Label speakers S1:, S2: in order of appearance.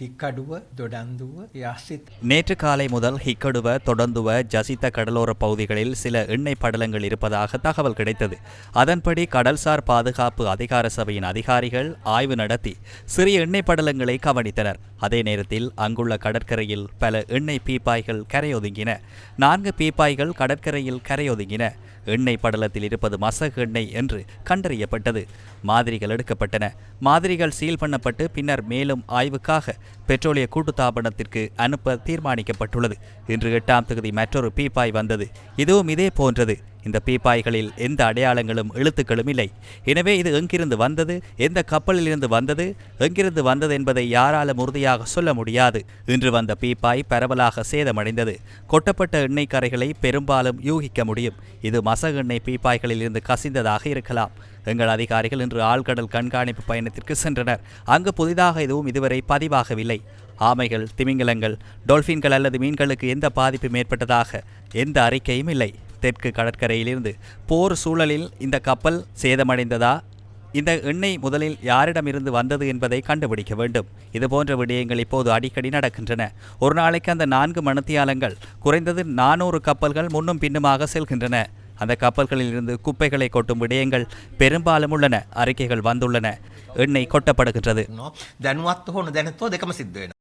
S1: හික්කඩුව දොඩන්දුව யாசித்
S2: நேற்று காலை முதல் ஹிக்கடுவ தொடந்துவ ஜசித்த கடலோர பகுதிகளில் சில எண்ணெய் படலங்கள் இருப்பதாக தகவல் கிடைத்தது. அதன்படி கடல்சார் பாதுகாப்பு அதிகார சபையின் அதிகாரிகள் ஆய்வு நடத்தி சிறிய எண்ணெய் படலங்களை கவனித்தனர். அதே நேரத்தில் அங்குள்ள கடற்கரையில் பல எண்ணெய் பீப்பாய்கள் கரையொதுங்கின. 4 பீப்பாய்கள் கடற்கரையில் கரையொதுங்கின. எண்ணெய் படலத்தில் இருப்பது மசகு எண்ணெய் என்று கண்டறியப்பட்டது. மாதிரிகள் எடுக்கப்பட்டன. மாதிரிகள் சீல் பண்ணப்பட்டு பின்னர் மேலும் ஆய்வுக்காக பெட்ரோலிய கூட்டுத்தாபனத்திற்கு அனுப்ப தீர்மானிக்கப்பட்டுள்ளது. இன்று 8ஆம் தேதி மற்றொரு பீப்பாய் வந்தது. இதுவும் இதே போன்றது. இந்த பீப்பாய்களில் எந்த அடையாளங்களும் எழுத்துக்களும் இல்லை. எனவே இது எங்கிருந்து வந்தது, எந்த கப்பலில் இருந்து வந்தது, எங்கிருந்து வந்தது என்பதை யாராலும் உறுதியாக சொல்ல முடியாது. இன்று வந்த பீப்பாய் பரவலாக சேதமடைந்தது. கொட்டப்பட்ட எண்ணெய் கரைகளை பெரும்பாலும் யூகிக்க முடியும். இது மசகு எண்ணெய் பீப்பாய்களில் இருந்து கசிந்ததாக இருக்கலாம். எங்கள் அதிகாரிகள் இன்று ஆழ்கடல் கண்காணிப்பு பயணத்திற்கு சென்றனர். அங்கு புதிதாக எதுவும் இதுவரை பதிவாகவில்லை. ஆமைகள், திமிங்கலங்கள், டொல்பின்கள் அல்லது மீன்களுக்கு எந்த பாதிப்பும் ஏற்பட்டதாக எந்த அறிக்கையும் இல்லை. தெற்கு கடற்கரையிலிருந்து போர் சூழலில் இந்த கப்பல் சேதமடைந்ததா, இந்த எண்ணெய் முதலில் யாரிடமிருந்து வந்தது என்பதை கண்டுபிடிக்க வேண்டும். இதுபோன்ற விடயங்கள் இப்போது அடிக்கடி நடக்கின்றன. ஒரு நாளைக்கு அந்த 4 மணித்தியாலங்கள் குறைந்தது 400 கப்பல்கள் முன்னும் பின்னுமாக செல்கின்றன. அந்த கப்பல்களில் இருந்து குப்பைகளை கொட்டும் விடயங்கள் பெரும்பாலும் உள்ளன. அறிக்கைகள் வந்துள்ளன. எண்ணெய் கொட்டப்படுகின்றது.
S1: දැනුවත් හොන දැනත්ව දෙකම සිද්ධ වෙනවා.